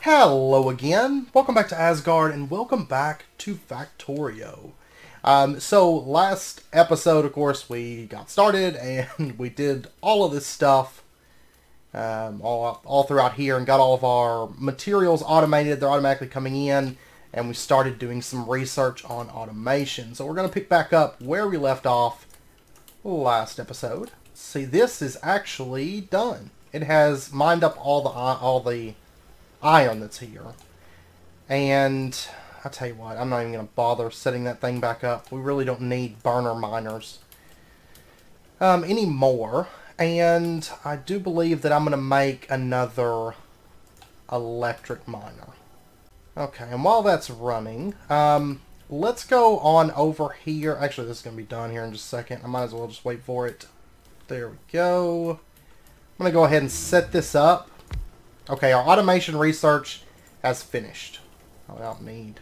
Hello again. Welcome back to Asgard and welcome back to Factorio. So last episode, of course, we got started and we did all of this stuff all throughout here and got all of our materials automated. They're automatically coming in and we started doing some research on automation. So we're going to pick back up where we left off last episode. See, this is actually done. It has mined up all the iron that's here. And I'll tell you what, I'm not even going to bother setting that thing back up. We really don't need burner miners anymore. And I do believe that I'm going to make another electric miner. Okay, and while that's running, let's go on over here. Actually, this is going to be done here in just a second. I might as well just wait for it. There we go. I'm going to go ahead and set this up. Okay, our automation research has finished. I don't need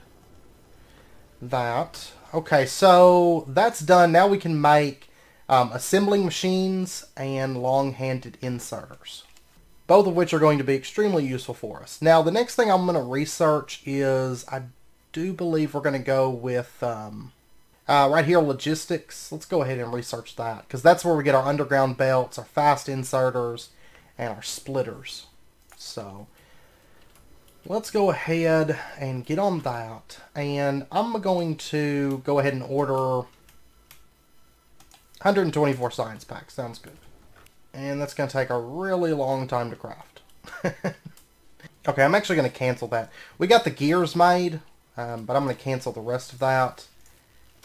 that. Okay, so that's done. Now we can make assembling machines and long-handed inserters, both of which are going to be extremely useful for us. Now, the next thing I'm going to research is, I do believe we're going to go with, right here, logistics. Let's go ahead and research that, because that's where we get our underground belts, our fast inserters, and our splitters. So let's go ahead and get on that. And I'm going to go ahead and order 124 science packs. Sounds good. And that's going to take a really long time to craft. Okay, I'm actually going to cancel that. We got the gears made, but I'm going to cancel the rest of that.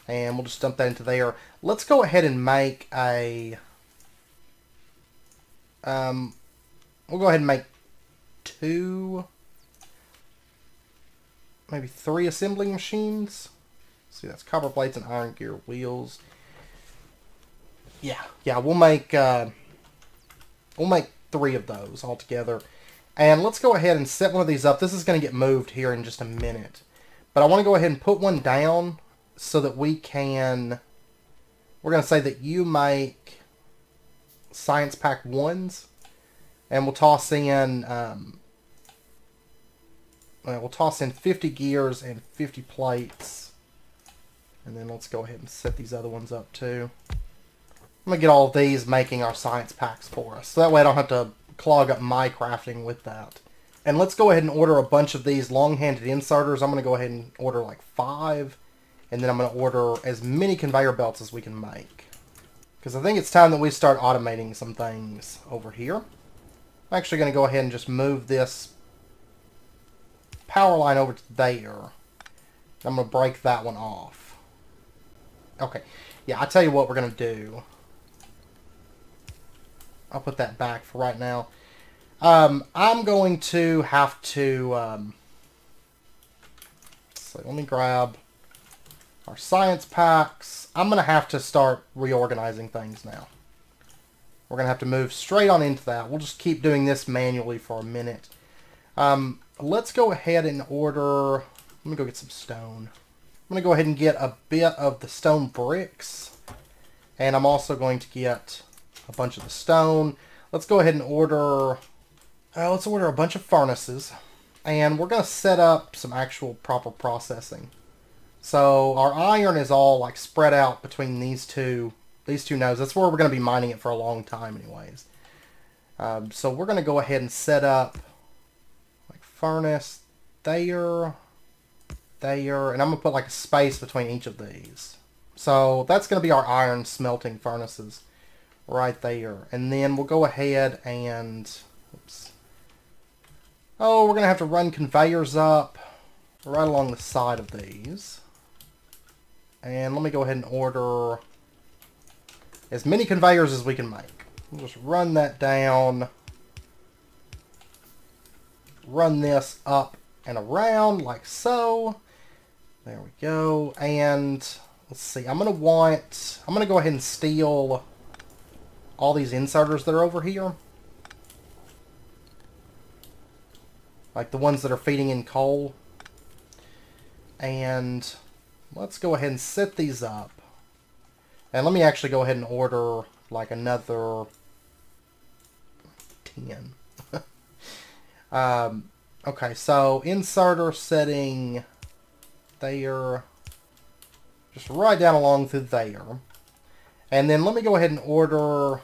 And we'll just dump that into there. Let's go ahead and make a... we'll go ahead and make 2, maybe 3 assembling machines. Let's see, that's copper plates and iron gear wheels. Yeah, we'll make 3 of those altogether. And let's go ahead and set one of these up. This is going to get moved here in just a minute. But I want to go ahead and put one down so that we can... We're going to say that you make science pack 1s. And we'll toss in 50 gears and 50 plates. And then let's go ahead and set these other ones up too. I'm going to get all of these making our science packs for us. So that way I don't have to clog up my crafting with that. And let's go ahead and order a bunch of these long-handed inserters. I'm going to go ahead and order like 5. And then I'm going to order as many conveyor belts as we can make. Because I think it's time that we start automating some things over here. I'm actually going to go ahead and just move this power line over to there. I'm going to break that one off. Okay. Yeah, I'll tell you what we're going to do. I'll put that back for right now. I'm going to have to... so let me grab our science packs. I'm going to have to start reorganizing things now. We're going to have to move straight on into that. We'll just keep doing this manually for a minute. Let's go ahead and order... Let me go get some stone. I'm going to go ahead and get a bit of the stone bricks. And I'm also going to get a bunch of the stone. Let's go ahead and order... let's order a bunch of furnaces. And we're going to set up some actual proper processing. So our iron is all like spread out between these two nodes. That's where we're going to be mining it for a long time anyways. So we're going to go ahead and set up like furnace there, and I'm going to put like a space between each of these. So that's going to be our iron smelting furnaces right there. And then we'll go ahead and, oops. Oh, we're going to have to run conveyors up right along the side of these. And let me go ahead and order as many conveyors as we can make. We'll just run that down. Run this up and around like so. There we go. And let's see. I'm going to go ahead and steal all these inserters that are over here. Like the ones that are feeding in coal. And let's go ahead and set these up. And let me actually go ahead and order like another 10. Okay, so inserter setting there, just right down along through there. And then let me go ahead and order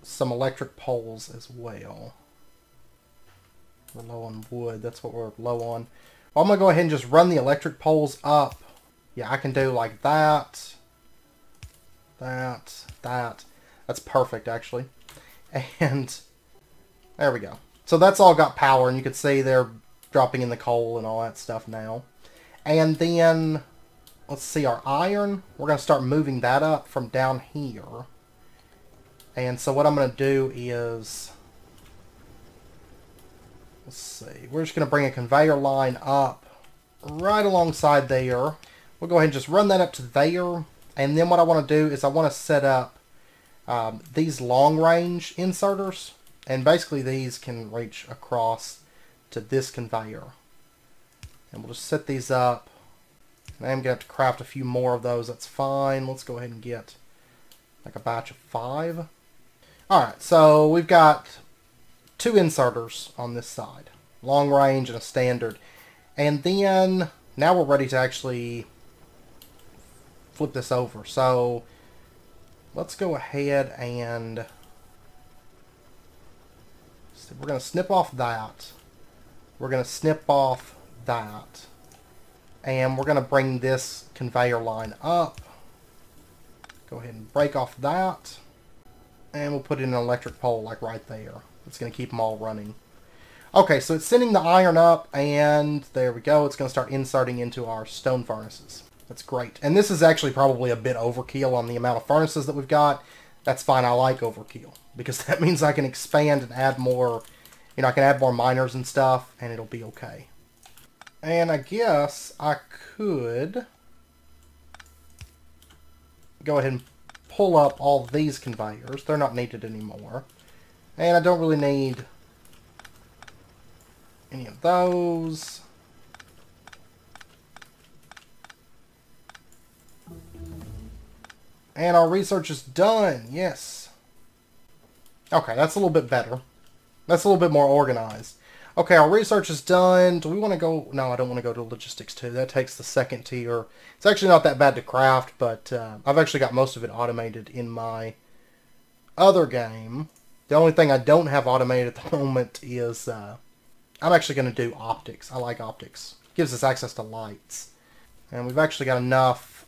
some electric poles as well. We're low on wood. That's what we're low on. Well, I'm going to go ahead and just run the electric poles up. Yeah, I can do like that. That. That's perfect, actually. And there we go. So that's all got power, and you can see they're dropping in the coal and all that stuff now. And then, let's see, our iron. We're going to start moving that up from down here. And so what I'm going to do is, let's see, we're just going to bring a conveyor line up right alongside there. We'll go ahead and just run that up to there. And then what I want to do is I want to set up these long range inserters. And basically these can reach across to this conveyor. And we'll just set these up. And I'm going to have to craft a few more of those. That's fine. Let's go ahead and get like a batch of 5. Alright, so we've got 2 inserters on this side. Long range and a standard. And then now we're ready to actually flip this over. So let's go ahead and we're going to snip off that. We're going to snip off that. And we're going to bring this conveyor line up. Go ahead and break off that. And we'll put in an electric pole like right there. It's going to keep them all running. Okay, so it's sending the iron up, and there we go. It's going to start inserting into our stone furnaces. That's great. And this is actually probably a bit overkill on the amount of furnaces that we've got. That's fine. I like overkill, because that means I can expand and add more, you know, I can add more miners and stuff, and it'll be okay. And I guess I could go ahead and pull up all these conveyors. They're not needed anymore. And I don't really need any of those. And our research is done. Yes. Okay, that's a little bit better. That's a little bit more organized. Okay, our research is done. Do we want to go? No, I don't want to go to logistics 2. That takes the second tier. It's actually not that bad to craft, but I've actually got most of it automated in my other game. The only thing I don't have automated at the moment is I'm actually going to do optics. I like optics. It gives us access to lights. And we've actually got enough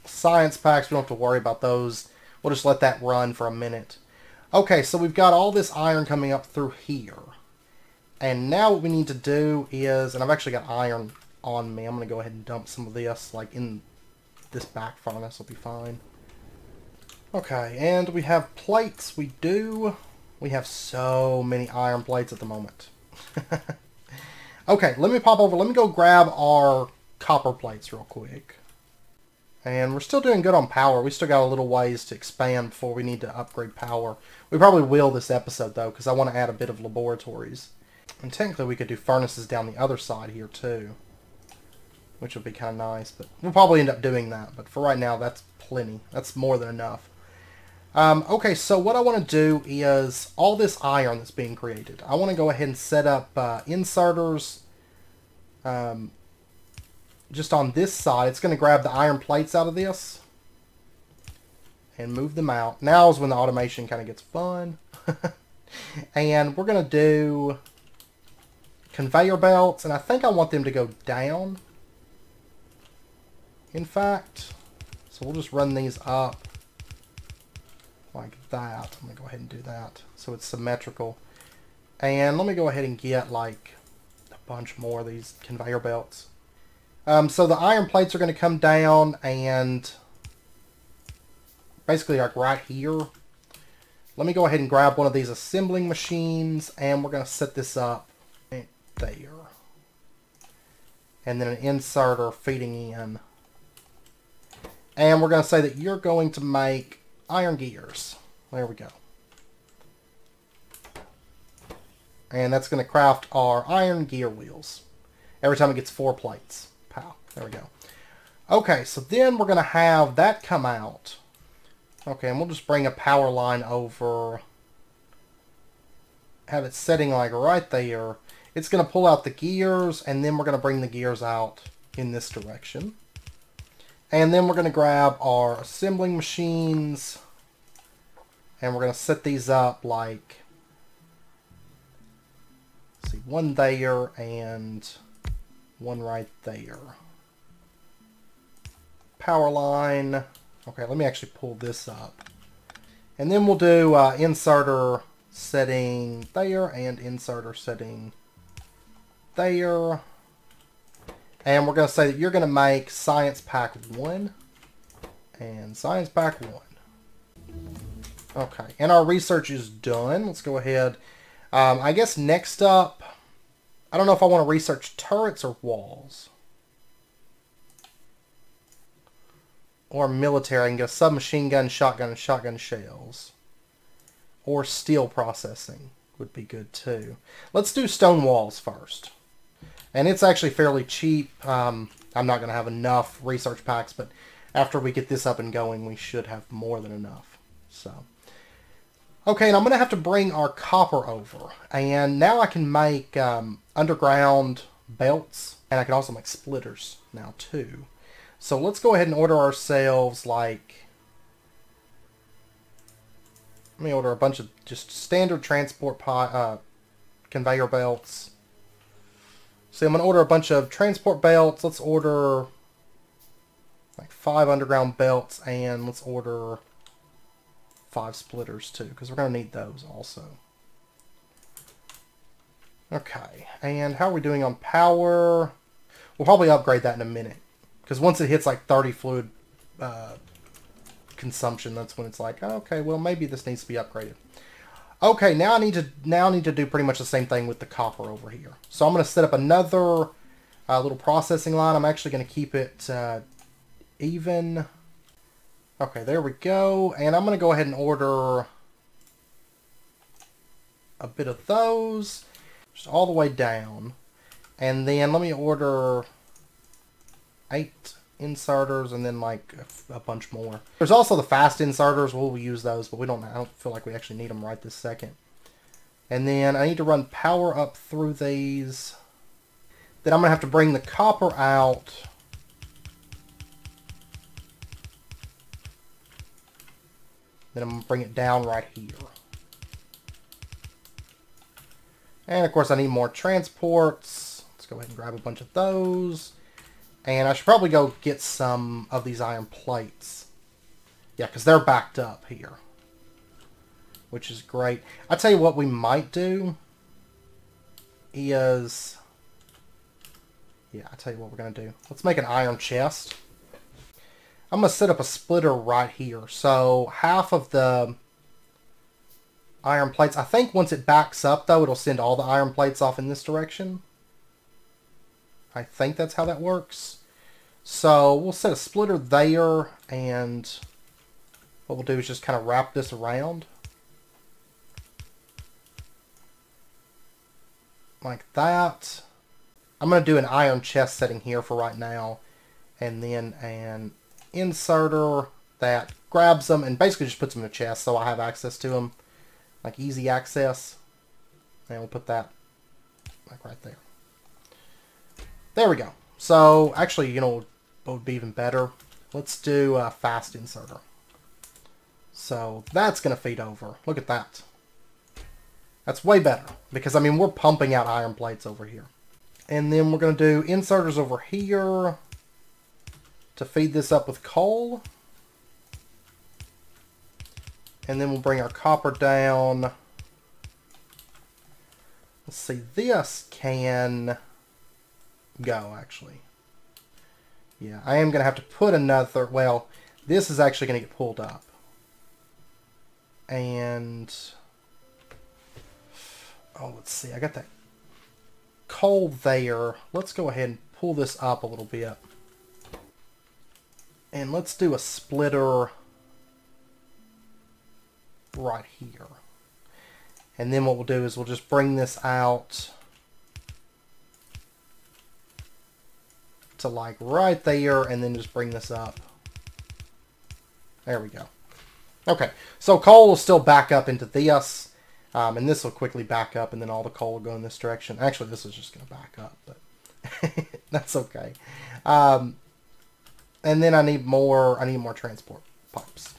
science packs. We don't have to worry about those. We'll just let that run for a minute. Okay, so we've got all this iron coming up through here. And now what we need to do is, and I've actually got iron on me. I'm going to go ahead and dump some of this, like in this back furnace. Will be fine. Okay, and we have plates. We do. We have so many iron plates at the moment. Okay, let me pop over. Let me go grab our copper plates real quick. And we're still doing good on power. We still got a little ways to expand before we need to upgrade power. We probably will this episode, though, because I want to add a bit of laboratories. And technically we could do furnaces down the other side here, too. Which would be kind of nice, but we'll probably end up doing that. But for right now, that's plenty. That's more than enough. Okay, so what I want to do is all this iron that's being created. I want to go ahead and set up inserters just on this side. It's going to grab the iron plates out of this and move them out. Now is when the automation kind of gets fun. And we're going to do conveyor belts, and I think I want them to go down, in fact. So we'll just run these up like that. I'm going to go ahead and do that so it's symmetrical. And let me go ahead and get like a bunch more of these conveyor belts. So the iron plates are going to come down and basically like right here. Let me go ahead and grab one of these assembling machines, and we're going to set this up right there. And then an inserter feeding in. And we're going to say that you're going to make iron gears. There we go. And that's going to craft our iron gear wheels. Every time it gets 4 plates. Pow. There we go. Okay, so then we're going to have that come out. Okay, and we'll just bring a power line over. Have it setting like right there. It's going to pull out the gears, and then we're going to bring the gears out in this direction. And then we're going to grab our assembling machines, and we're going to set these up like, let's see, one there and one right there. Power line. Okay, let me actually pull this up. And then we'll do inserter setting there and inserter setting there. And we're going to say that you're going to make Science Pack 1 and Science Pack 1. Okay, and our research is done. Let's go ahead. I guess next up, I don't know if I want to research turrets or walls. Or military. I can go submachine gun, shotgun, and shotgun shells. Or steel processing would be good too. Let's do stone walls first. And it's actually fairly cheap. I'm not going to have enough research packs, but after we get this up and going, we should have more than enough. So, okay, and I'm going to have to bring our copper over. And now I can make underground belts, and I can also make splitters now too. So let's go ahead and order ourselves, like, let me order a bunch of just standard transport conveyor belts. So I'm going to order a bunch of transport belts. Let's order like 5 underground belts, and let's order 5 splitters too, because we're going to need those also. Okay, and how are we doing on power? We'll probably upgrade that in a minute, because once it hits like 30 fluid consumption, that's when it's like, okay, well maybe this needs to be upgraded. Okay, now I need to do pretty much the same thing with the copper over here. So I'm going to set up another little processing line. I'm actually going to keep it even. Okay, there we go. And I'm going to go ahead and order a bit of those, just all the way down. And then let me order 8 inserters, and then like a bunch more. There's also the fast inserters. We'll use those, but I don't feel like we actually need them right this second. And then I need to run power up through these. Then I'm gonna have to bring the copper out. Then I'm gonna bring it down right here. And of course I need more transports. Let's go ahead and grab a bunch of those. And I should probably go get some of these iron plates. Yeah, because they're backed up here. Which is great. I tell you what we might do is... Yeah, I tell you what we're going to do. Let's make an iron chest. I'm going to set up a splitter right here. So half of the iron plates... I think once it backs up, though, it'll send all the iron plates off in this direction. I think that's how that works. So we'll set a splitter there, and what we'll do is just kind of wrap this around. Like that. I'm going to do an iron chest setting here for right now, and then an inserter that grabs them and basically just puts them in a chest so I have access to them. Like easy access. And we'll put that like right there. There we go. So, actually, you know what would be even better? Let's do a fast inserter. So, that's going to feed over. Look at that. That's way better. Because, I mean, we're pumping out iron plates over here. And then we're going to do inserters over here to feed this up with coal. And then we'll bring our copper down. Let's see, this can... go, actually. Yeah, I am going to have to put another... Well, this is actually going to get pulled up. And... Oh, let's see. I got that coal there. Let's go ahead and pull this up a little bit. And let's do a splitter right here. And then what we'll do is we'll just bring this out to like right there, and then just bring this up. There we go. Okay, so coal will still back up into this. And this will quickly back up, and then all the coal will go in this direction. Actually, this is just going to back up, but that's okay. And then I need more transport pipes.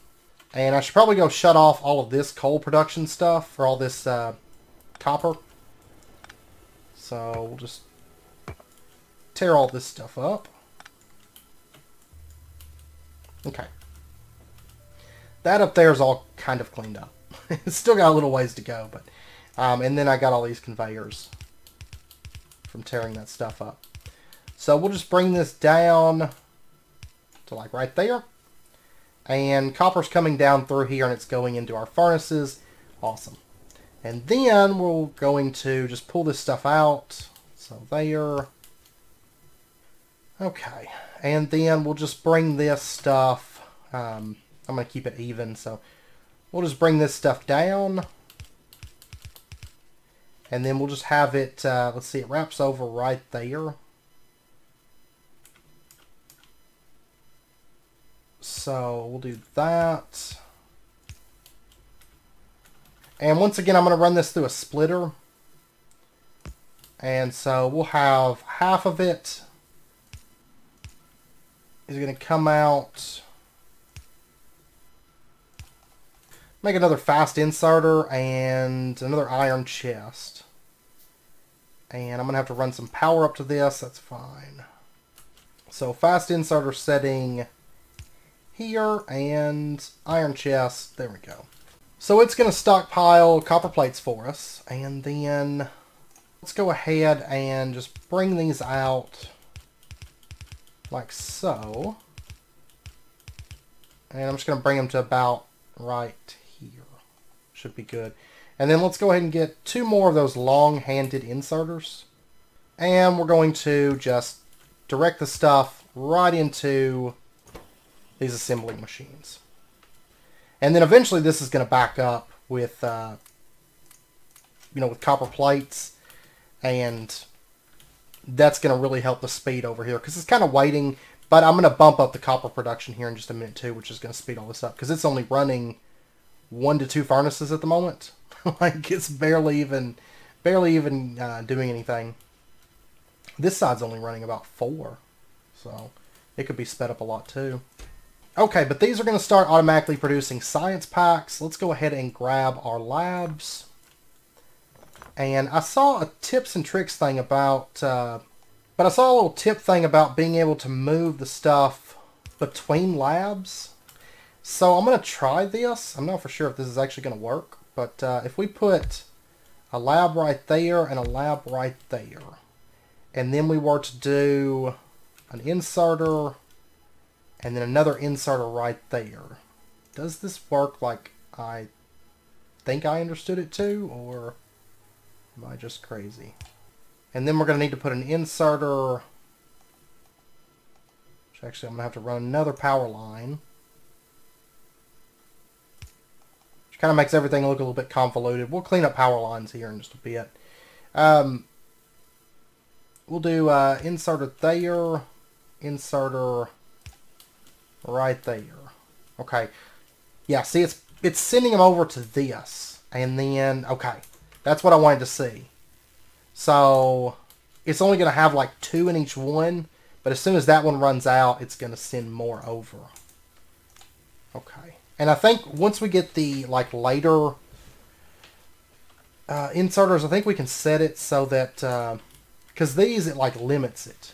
And I should probably go shut off all of this coal production stuff for all this copper. So we'll just tear all this stuff up. Okay. That up there is all kind of cleaned up. It's still got a little ways to go, but and then I got all these conveyors from tearing that stuff up. So we'll just bring this down to like right there. And copper's coming down through here and it's going into our furnaces. Awesome. And then we're going to just pull this stuff out. So there. Okay. And then we'll just bring this stuff. I'm going to keep it even, so we'll just bring this stuff down. And then we'll just have it, let's see, it wraps over right there. So we'll do that. And once again, I'm going to run this through a splitter. And so we'll have half of it is going to come out. Make another fast inserter and another iron chest. And I'm going to have to run some power up to this. That's fine. So fast inserter setting here and iron chest. There we go. So it's going to stockpile copper plates for us. And then let's go ahead and just bring these out like so. And I'm just going to bring them to about right here. Should be good. And then let's go ahead and get 2 more of those long-handed inserters. And we're going to just direct the stuff right into these assembling machines. And then eventually this is going to back up with, with copper plates. And that's going to really help the speed over here. Because it's kind of waiting. But I'm going to bump up the copper production here in just a minute too, which is going to speed all this up. Because it's only running 1 to 2 furnaces at the moment. Like it's barely even doing anything. This side's only running about 4. So it could be sped up a lot too. Okay, but these are going to start automatically producing science packs. Let's go ahead and grab our labs. And I saw a tips and tricks thing about... but I saw a little tip thing about being able to move the stuff between labs. So I'm going to try this. I'm not for sure if this is actually going to work. But if we put a lab right there and a lab right there. And then we were to do an inserter and then another inserter right there. Does this work like I think I understood it to? Or am I just crazy? And then we're going to need to put an inserter. Which actually I'm going to have to run another power line. Which kind of makes everything look a little bit convoluted. We'll clean up power lines here in just a bit. We'll do inserter there. Inserter right there. Okay. Yeah, see, it's sending them over to this. And then, okay. That's what I wanted to see. So, it's only going to have like 2 in each one. But as soon as that one runs out, it's going to send more over. Okay. And I think once we get the like later inserters, I think we can set it so that... because these, it like limits it.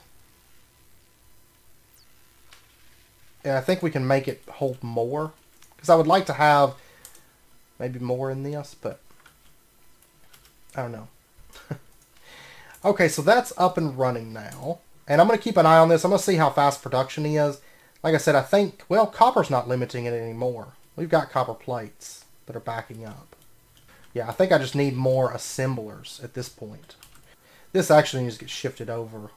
And I think we can make it hold more. Because I would like to have maybe more in this, but I don't know. Okay, so that's up and running now. And I'm going to keep an eye on this. I'm going to see how fast production is. Like I said, I think, well, copper's not limiting it anymore. We've got copper plates that are backing up. Yeah, I think I just need more assemblers at this point. This actually needs to get shifted over.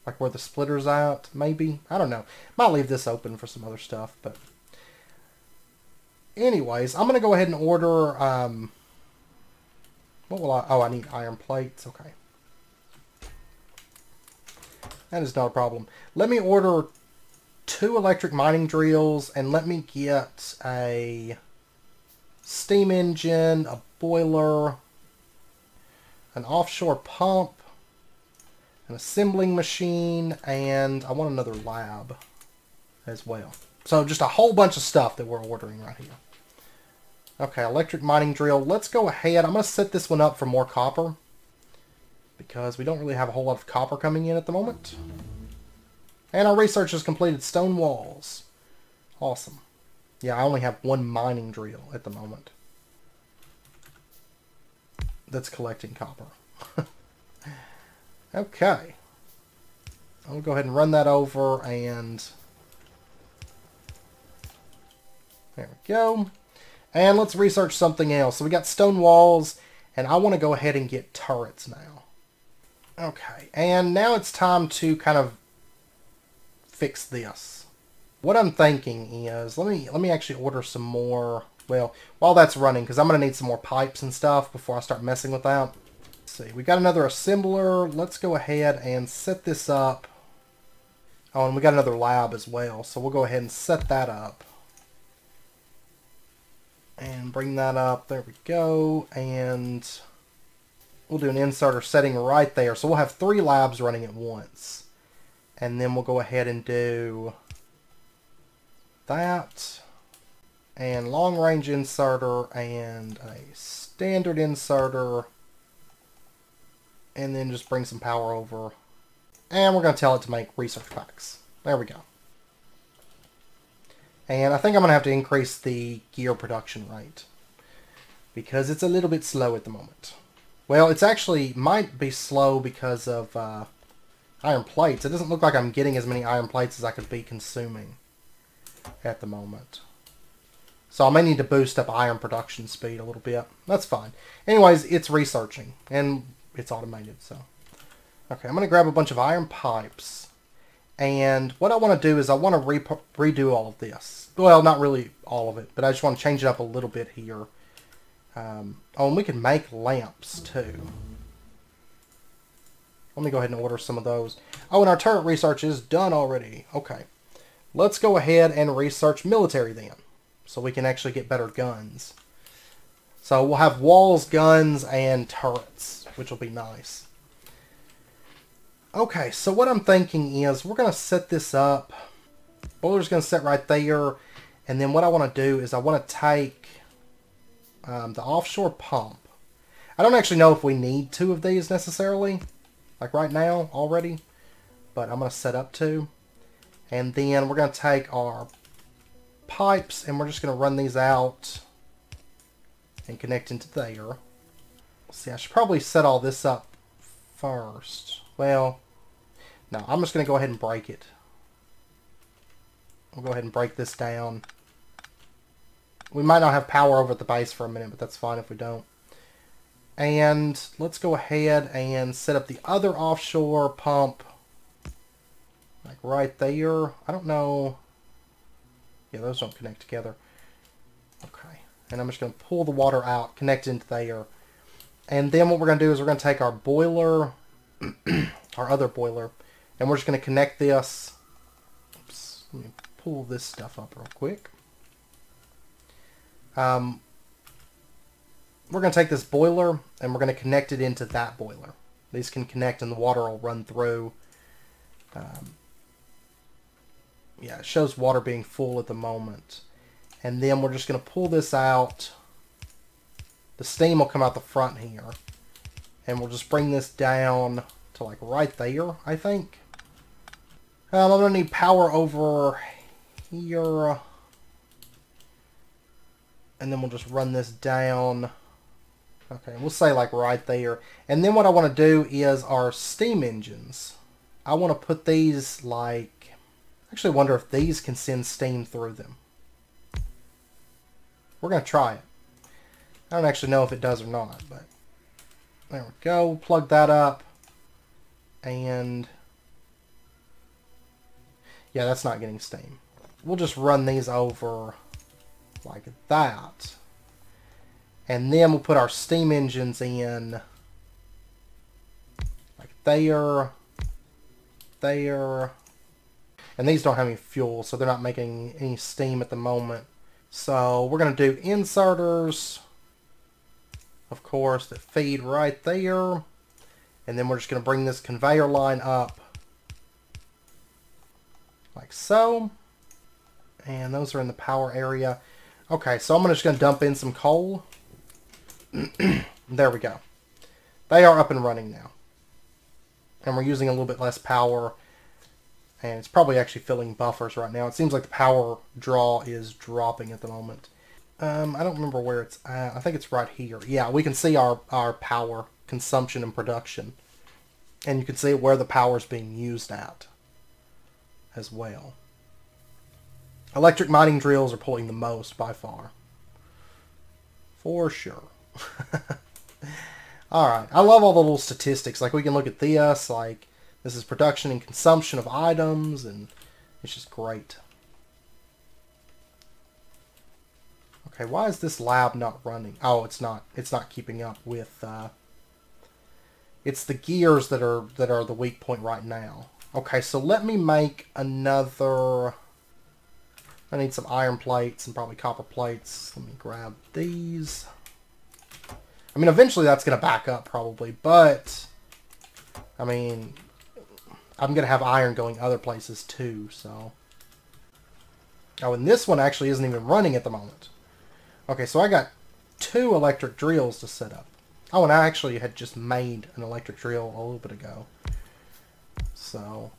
Like where the splitter's at, maybe? I don't know. Might leave this open for some other stuff, but... Anyways, I'm going to go ahead and order... what will I... Oh, I need iron plates. Okay. That is not a problem. Let me order 2 electric mining drills, and let me get a steam engine, a boiler, an offshore pump, an assembling machine, and I want another lab as well. So just a whole bunch of stuff that we're ordering right here. Okay, electric mining drill. Let's go ahead. I'm going to set this one up for more copper because we don't really have a whole lot of copper coming in at the moment. And our research has completed. Stone walls. Awesome. Yeah, I only have one mining drill at the moment that's collecting copper. Okay. I'll go ahead and run that over, and there we go. And let's research something else. So we got stone walls, and I want to go ahead and get turrets now. Okay, and now it's time to kind of fix this. What I'm thinking is, let me actually order some more, well, while that's running, because I'm going to need some more pipes and stuff before I start messing with that. Let's see, we got another assembler. Let's go ahead and set this up. Oh, and we got another lab as well, so we'll go ahead and set that up. And bring that up. There we go. And we'll do an inserter setting right there. So we'll have 3 labs running at once. And then we'll go ahead and do that. And long range inserter and a standard inserter. And then just bring some power over. And we're going to tell it to make research packs. There we go. And I think I'm going to have to increase the gear production rate, because it's a little bit slow at the moment. Well, it's actually might be slow because of iron plates. It doesn't look like I'm getting as many iron plates as I could be consuming at the moment. So I may need to boost up iron production speed a little bit. That's fine. Anyways, it's researching, and it's automated. So, okay, I'm going to grab a bunch of iron pipes. And what I want to do is I want to redo all of this. Well, not really all of it, but I just want to change it up a little bit here. Oh, and we can make lamps too. Let me go ahead and order some of those. Oh, and our turret research is done already. Okay. Let's go ahead and research military then, so we can actually get better guns. So we'll have walls, guns, and turrets, which will be nice. Okay, so what I'm thinking is we're going to set this up. Boiler's going to sit right there. And then what I want to do is I want to take the offshore pump. I don't actually know if we need 2 of these necessarily, like right now already. But I'm going to set up 2. And then we're going to take our pipes and we're just going to run these out and connect into there. See, I should probably set all this up first. Well, no, I'm just going to go ahead and break it. We'll go ahead and break this down. We might not have power over at the base for a minute, but that's fine if we don't. And let's go ahead and set up the other offshore pump. Like right there. I don't know. Yeah, those don't connect together. Okay. And I'm just going to pull the water out, connect into there. And then what we're going to do is we're going to take our boiler, our other boiler, and we're just going to connect this. Oops, let me pull this stuff up real quick. We're going to take this boiler and we're going to connect it into that boiler. These can connect and the water will run through. Yeah, it shows water being full at the moment. And then we're just going to pull this out. The steam will come out the front here. And we'll just bring this down to like right there, I think. I'm going to need power over here. And then we'll just run this down. Okay, we'll say like right there. And then what I want to do is our steam engines. I want to put these like... I actually wonder if these can send steam through them. We're going to try it. I don't actually know if it does or not, but there we go. We'll plug that up. And yeah, that's not getting steam. We'll just run these over like that. And then we'll put our steam engines in like there, there. And these don't have any fuel, so they're not making any steam at the moment. So we're going to do inserters, of course, that feed right there. And then we're just going to bring this conveyor line up like so. And those are in the power area. Okay, so I'm just going to dump in some coal. There we go. They are up and running now. And we're using a little bit less power. And it's probably actually filling buffers right now. It seems like the power draw is dropping at the moment. I don't remember where it's at. I think it's right here. Yeah, we can see our power consumption and production. And you can see where the power is being used at as well. Electric mining drills are pulling the most by far. For sure. Alright, I love all the little statistics. Like, we can look at this, like, this is production and consumption of items, and it's just great. Okay, why is this lab not running? Oh, it's not keeping up with, it's the gears that are the weak point right now. Okay, so let me make another, I need some iron plates and probably copper plates. Let me grab these. I mean, eventually that's going to back up probably, but, I mean, I'm going to have iron going other places too, so. Oh, and this one actually isn't even running at the moment. Okay, so I got 2 electric drills to set up. Oh, and I actually had just made an electric drill a little bit ago. So,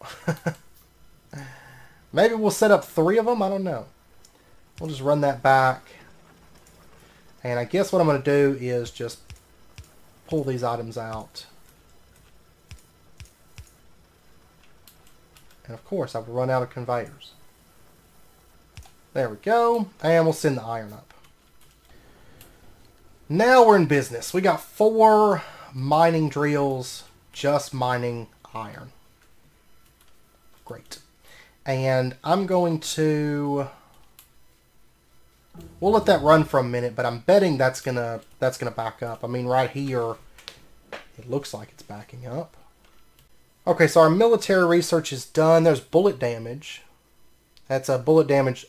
maybe we'll set up 3 of them, I don't know. We'll just run that back. And I guess what I'm going to do is just pull these items out. And of course, I've run out of conveyors. There we go. And we'll send the iron up. Now we're in business. We got 4 mining drills just mining iron. Great. And I'm going to... We'll let that run for a minute, but I'm betting that's gonna back up. I mean, right here, it looks like it's backing up. Okay, so our military research is done. There's bullet damage. That's a bullet damage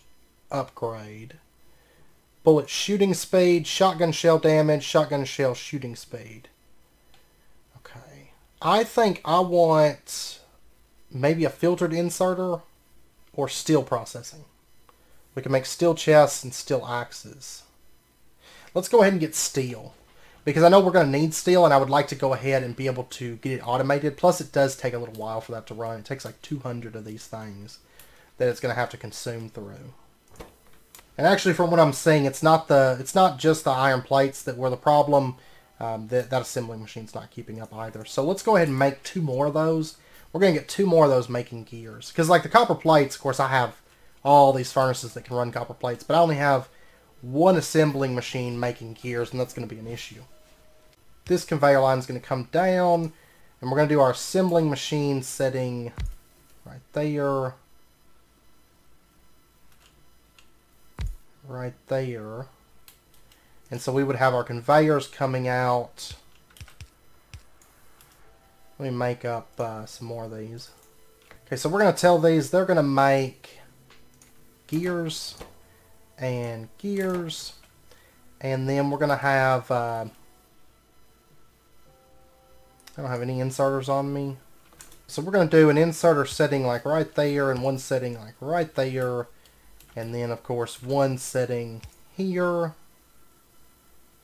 upgrade. Bullet shooting speed, shotgun shell damage, shotgun shell shooting speed. Okay. I think I want maybe a filtered inserter or steel processing. We can make steel chests and steel axes. Let's go ahead and get steel. Because I know we're going to need steel, and I would like to go ahead and be able to get it automated. Plus, it does take a little while for that to run. It takes like 200 of these things that it's going to have to consume through. And actually, from what I'm seeing, it's not just the iron plates that were the problem. That assembling machine's not keeping up either. So let's go ahead and make 2 more of those. We're going to get 2 more of those making gears. Because like the copper plates, of course, I have all these furnaces that can run copper plates, but I only have 1 assembling machine making gears, and that's going to be an issue. This conveyor line is going to come down, and we're going to do our assembling machine setting right there. Right there. And so we would have our conveyors coming out. Let me make up some more of these. Okay, so we're going to tell these they're going to make gears and gears, and then we're going to have I don't have any inserters on me, so we're going to do an inserter setting like right there and 1 setting like right there, and then of course 1 setting here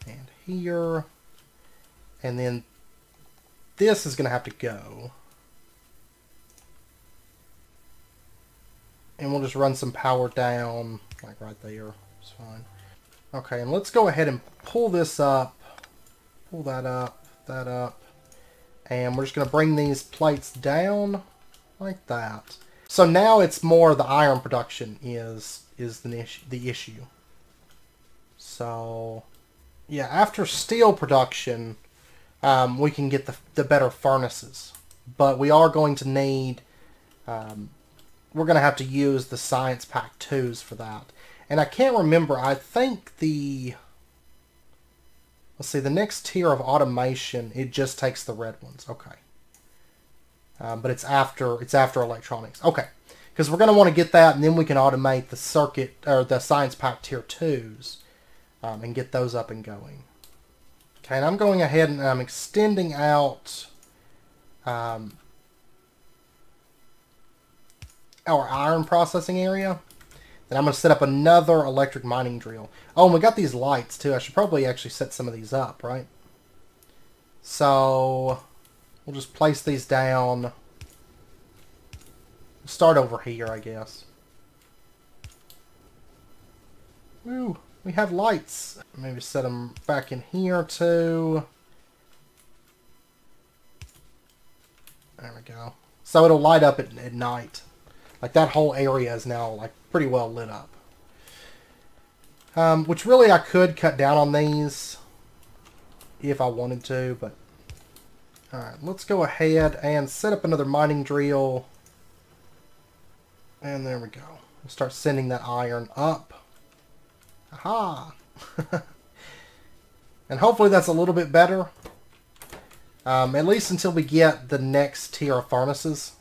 and here, and then this is going to have to go. And we'll just run some power down, like right there. It's fine. Okay, and let's go ahead and pull this up. Pull that up, that up. And we're just going to bring these plates down, like that. So now it's more the iron production is the issue. So, yeah, after steel production, we can get the better furnaces. But we are going to need... we're going to have to use the Science Pack 2s for that. And I can't remember, I think let's see, the next tier of automation, it just takes the red ones. Okay. But it's after electronics. Okay. Because we're going to want to get that, and then we can automate the circuit, or the science pack tier 2s, and get those up and going. Okay, and I'm going ahead and I'm extending out our iron processing area. Then I'm going to set up another electric mining drill. Oh, and we got these lights too. I should probably actually set some of these up, right? So we'll just place these down. We'll start over here, I guess. Woo, we have lights. Maybe set them back in here too. There we go. So it'll light up at night. Like that whole area is now like pretty well lit up. Which really I could cut down on these if I wanted to, but alright, let's go ahead and set up another mining drill. And there we go. We'll start sending that iron up. Aha! And hopefully that's a little bit better. At least until we get the next tier of furnaces.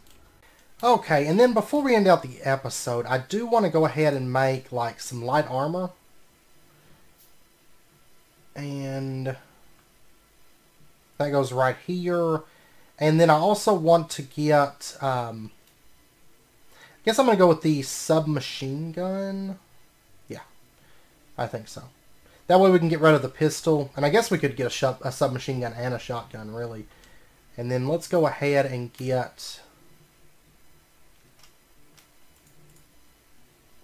Okay, and then before we end out the episode, I do want to go ahead and make like some light armor. And that goes right here. And then I also want to get, I guess I'm going to go with the submachine gun. Yeah, I think so. That way we can get rid of the pistol. And I guess we could get a submachine gun and a shotgun, really. And then let's go ahead and get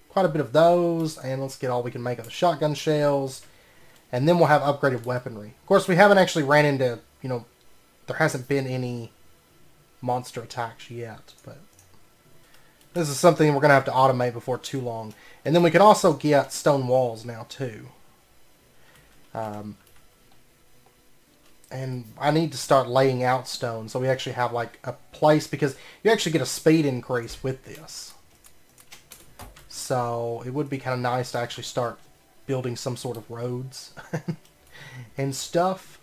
quite a bit of those. And let's get all we can make of the shotgun shells. And then we'll have upgraded weaponry. Of course, we haven't actually ran into, you know, there hasn't been any monster attacks yet. But this is something we're going to have to automate before too long. And then we can also get stone walls now, too. And I need to start laying out stone so we actually have like a place, because you actually get a speed increase with this. So it would be kind of nice to actually start building some sort of roads and stuff.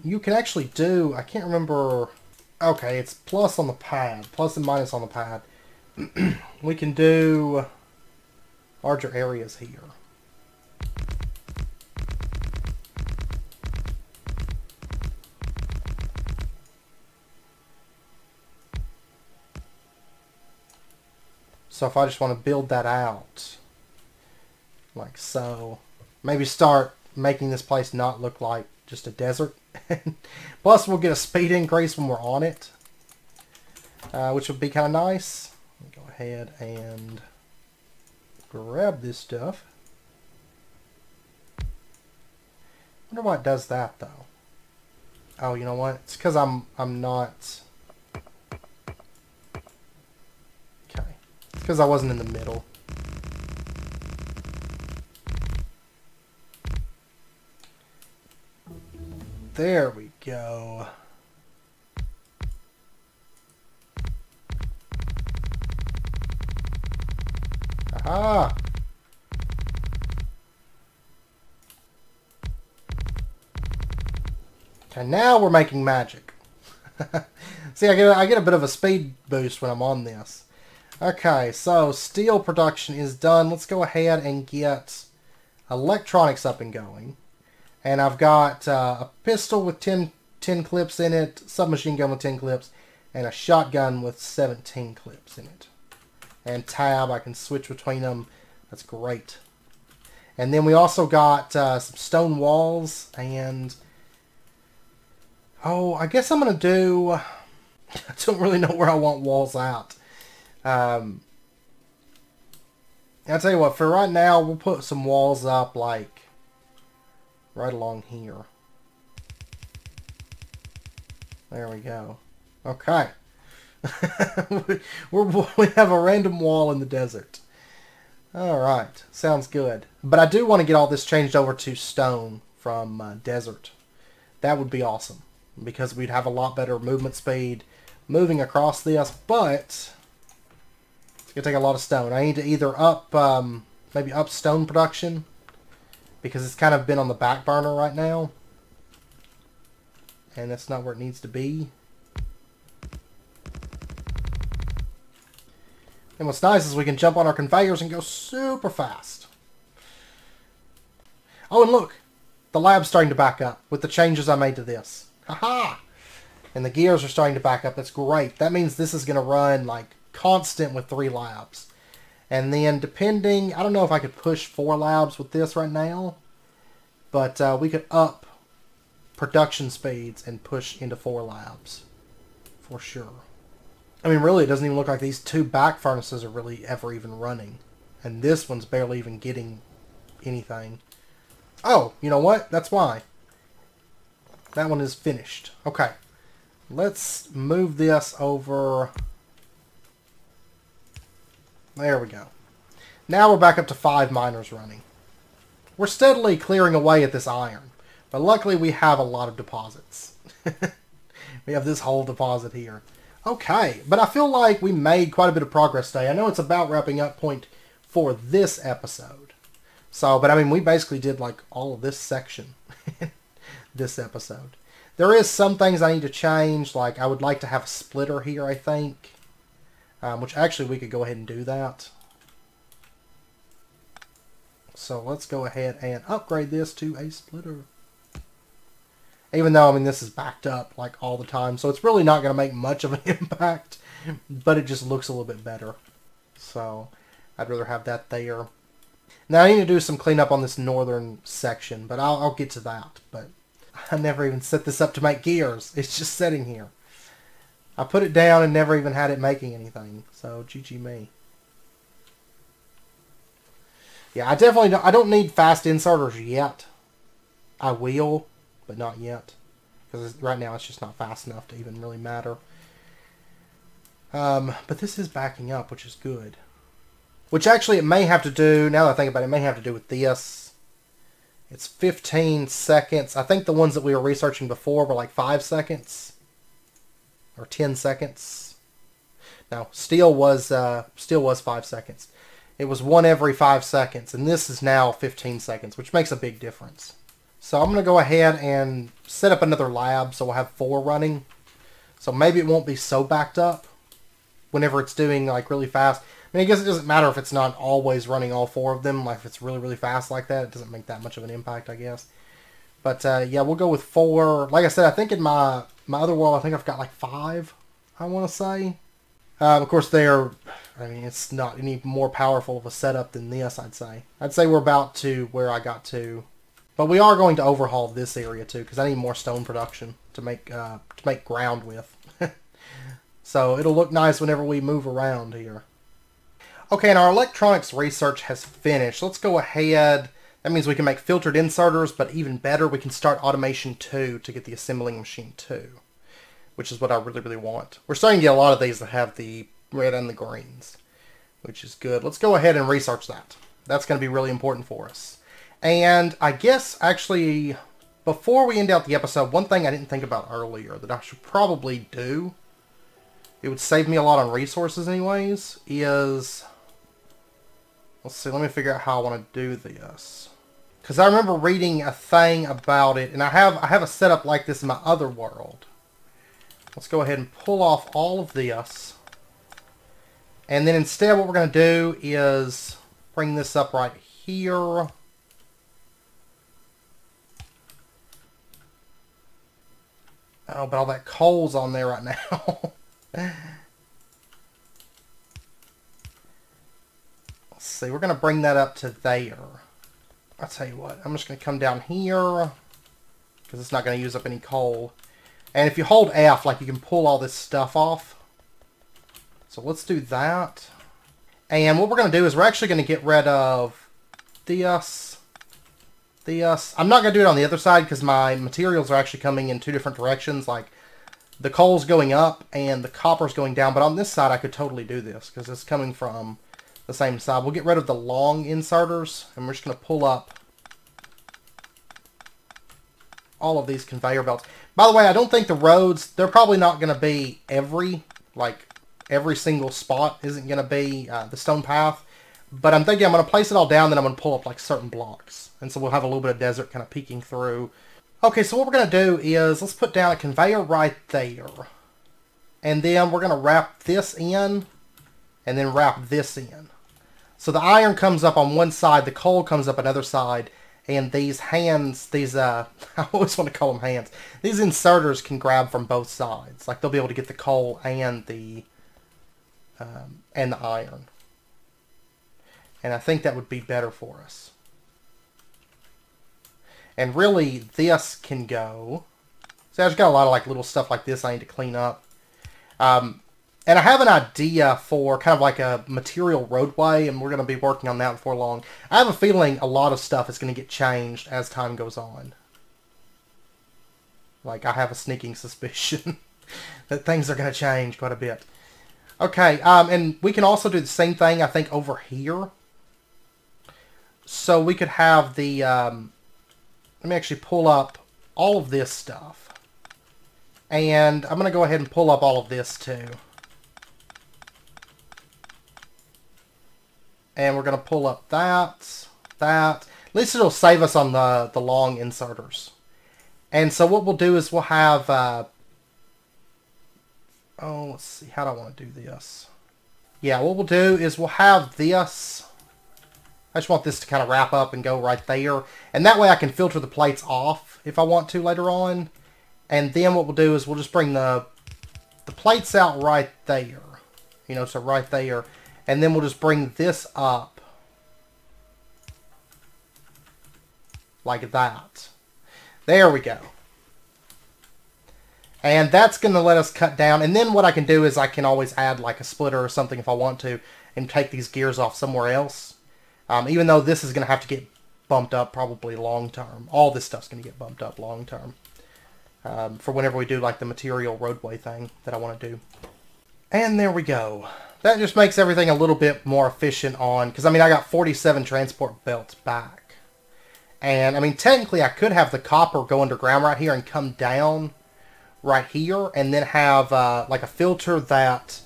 You can actually do, I can't remember, okay, it's plus on the pad, plus and minus on the pad. We can do larger areas here. So if I just want to build that out, like so, maybe start making this place not look like just a desert. Plus we'll get a speed increase when we're on it, which would be kind of nice. Go ahead and grab this stuff. Wonder why it does that though. Oh, you know what? It's because I'm not. Because I wasn't in the middle. There we go. Aha! Okay, now we're making magic. See, I get a bit of a speed boost when I'm on this. Okay, so steel production is done. Let's go ahead and get electronics up and going. And I've got a pistol with 10 clips in it, submachine gun with 10 clips, and a shotgun with 17 clips in it. And tab, I can switch between them. That's great. And then we also got some stone walls, and oh, I guess I'm going to do, I don't really know where I want walls out. I'll tell you what, for right now, we'll put some walls up, like, right along here. There we go. Okay. We have a random wall in the desert. Alright, sounds good. But I do want to get all this changed over to stone from desert. That would be awesome, because we'd have a lot better movement speed moving across this, but it's going to take a lot of stone. I need to either up, maybe up stone production, because it's kind of been on the back burner right now. And that's not where it needs to be. And what's nice is we can jump on our conveyors and go super fast. Oh, and look! The lab's starting to back up with the changes I made to this. Haha! And the gears are starting to back up. That's great. That means this is going to run like constant with 3 labs. And then depending, I don't know if I could push 4 labs with this right now. But we could up production speeds and push into 4 labs. For sure. I mean, really, it doesn't even look like these 2 back furnaces are really ever even running. And this one's barely even getting anything. Oh, you know what? That's why. That one is finished. Okay. Let's move this over. There we go. Now we're back up to 5 miners running. We're steadily clearing away at this iron. But luckily we have a lot of deposits. We have this whole deposit here. Okay, but I feel like we made quite a bit of progress today. I know it's about wrapping up point for this episode. So, but I mean, we basically did like all of this section this episode. There is some things I need to change, like I would like to have a splitter here, I think. Which actually we could go ahead and do that. So let's go ahead and upgrade this to a splitter. Even though, I mean, this is backed up like all the time, so it's really not going to make much of an impact, but it just looks a little bit better. So I'd rather have that there. Now I need to do some cleanup on this northern section, but I'll get to that. But I never even set this up to make gears. It's just sitting here. I put it down and never even had it making anything. So GG me. Yeah, I don't need fast inserters yet. I will, but not yet. Because right now it's just not fast enough to even really matter. But this is backing up, which is good. Which actually it may have to do, now that I think about it, it may have to do with this. It's 15 seconds. I think the ones that we were researching before were like 5 seconds. Or 10 seconds. No, steel was 5 seconds. It was 1 every 5 seconds. And this is now 15 seconds, which makes a big difference. So I'm going to go ahead and set up another lab so we'll have 4 running. So maybe it won't be so backed up whenever it's doing like really fast. I mean, I guess it doesn't matter if it's not always running all 4 of them. Like if it's really, really fast like that, it doesn't make that much of an impact, I guess. But yeah, we'll go with 4. Like I said, I think in my other world, I think I've got like 5, I want to say. Of course, I mean, it's not any more powerful of a setup than this, I'd say. I'd say we're about to where I got to. But we are going to overhaul this area too, because I need more stone production to make ground with. So it'll look nice whenever we move around here. Okay, and our electronics research has finished. Let's go ahead. That means we can make filtered inserters, but even better, we can start automation 2 to get the assembling machine 2, which is what I really, really want. We're starting to get a lot of these that have the red and the greens, which is good. Let's go ahead and research that. That's going to be really important for us. And I guess, actually, before we end out the episode, one thing I didn't think about earlier that I should probably do, it would save me a lot on resources anyways, is... Let's see, let me figure out how I want to do this. Because I remember reading a thing about it, and I have a setup like this in my other world. Let's go ahead and pull off all of this. And then instead what we're going to do is bring this up right here. Oh, but all that coal's on there right now. Let's see, we're going to bring that up to there. I'll tell you what, I'm just going to come down here because it's not going to use up any coal. And if you hold F, like, you can pull all this stuff off. So let's do that. And what we're going to do is we're actually going to get rid of this. I'm not going to do it on the other side because my materials are actually coming in 2 different directions. Like, the coal's going up and the copper's going down. But on this side, I could totally do this because it's coming from the same side. We'll get rid of the long inserters, and we're just going to pull up all of these conveyor belts. By the way, I don't think the roads, they're probably not going to be every single spot isn't going to be the stone path. But I'm thinking I'm going to place it all down, then I'm going to pull up like certain blocks. And so we'll have a little bit of desert kind of peeking through. Okay, so what we're going to do is, let's put down a conveyor right there. And then we're going to wrap this in. and then wrap this in. So the iron comes up on one side, the coal comes up another side, and these hands, I always want to call them hands, these inserters can grab from both sides. Like, they'll be able to get the coal and the iron. And I think that would be better for us. And really, this can go. See, I just got a lot of like little stuff like this I need to clean up. And I have an idea for kind of like a material roadway, and we're going to be working on that before long. I have a feeling a lot of stuff is going to get changed as time goes on. Like, I have a sneaking suspicion that things are going to change quite a bit. Okay, and we can also do the same thing, I think, over here. So we could have the... let me actually pull up all of this stuff. And I'm going to go ahead and pull up all of this, too. And we're going to pull up that. At least it'll save us on the long inserters. And so what we'll do is we'll have... oh, let's see. How do I want to do this? Yeah, what we'll do is we'll have this... I just want this to kind of wrap up and go right there. And that way I can filter the plates off if I want to later on. And then what we'll do is we'll just bring the plates out right there. You know, so right there. And then we'll just bring this up like that. There we go. And that's going to let us cut down. And then what I can do is I can always add like a splitter or something if I want to and take these gears off somewhere else. Even though this is going to have to get bumped up probably long term. All this stuff's going to get bumped up long term. For whenever we do like the material roadway thing that I want to do. And there we go. That just makes everything a little bit more efficient on... Because, I mean, I got 47 transport belts back. And, I mean, technically I could have the copper go underground right here and come down right here. And then have, like, a filter that...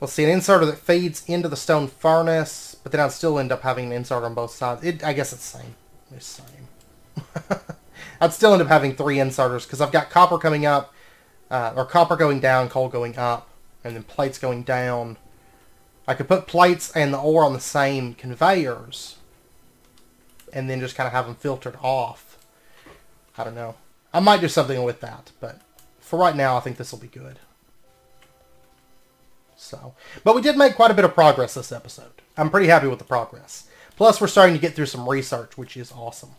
Let's see, an inserter that feeds into the stone furnace. But then I'd still end up having an inserter on both sides. I guess it's the same. It's the same. I'd still end up having 3 inserters. Because I've got copper coming up. Or copper going down, coal going up. And then plates going down. I could put plates and the ore on the same conveyors. And then just kind of have them filtered off. I don't know. I might do something with that. But for right now, I think this will be good. So, but we did make quite a bit of progress this episode. I'm pretty happy with the progress. Plus, we're starting to get through some research, which is awesome.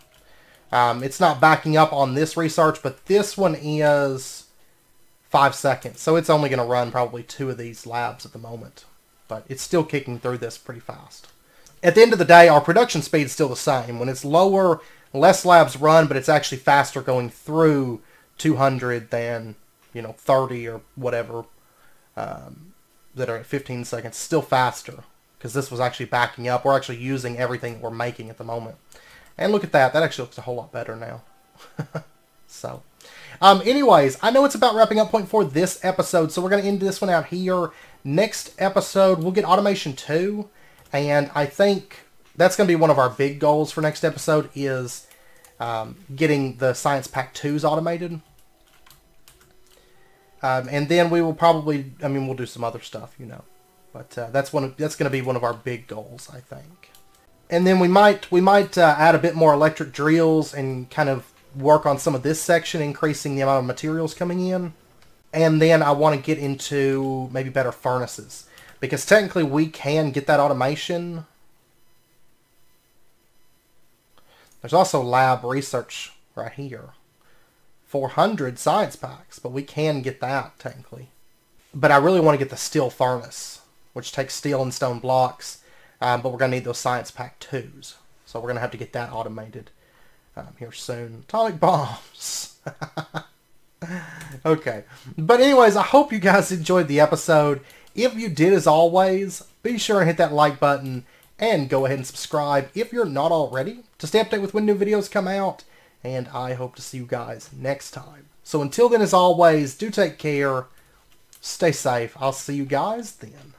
It's not backing up on this research, but this one is... 5 seconds. So it's only going to run probably 2 of these labs at the moment. But it's still kicking through this pretty fast. At the end of the day, our production speed is still the same. When it's lower, less labs run, but it's actually faster going through 200 than, you know, 30 or whatever that are at 15 seconds. Still faster. Because this was actually backing up. We're actually using everything we're making at the moment. And look at that. That actually looks a whole lot better now. So... anyways, I know it's about wrapping up point for this episode, so we're going to end this one out here. Next episode, we'll get Automation 2, and I think that's going to be one of our big goals for next episode, is getting the Science Pack 2s automated. And then we will probably, I mean, we'll do some other stuff, you know. But that's going to be one of our big goals, I think. And then we might add a bit more electric drills and kind of work on some of this section, increasing the amount of materials coming in. And then I want to get into maybe better furnaces. Because technically we can get that automation. There's also lab research right here. 400 science packs, but we can get that technically. But I really want to get the steel furnace, which takes steel and stone blocks. But we're going to need those science pack 2s. So we're going to have to get that automated. Here soon. Atomic bombs. Okay. But anyways, I hope you guys enjoyed the episode. If you did, as always, be sure and hit that like button and go ahead and subscribe if you're not already to stay updated with when new videos come out. And I hope to see you guys next time. So until then, as always, do take care. Stay safe. I'll see you guys then.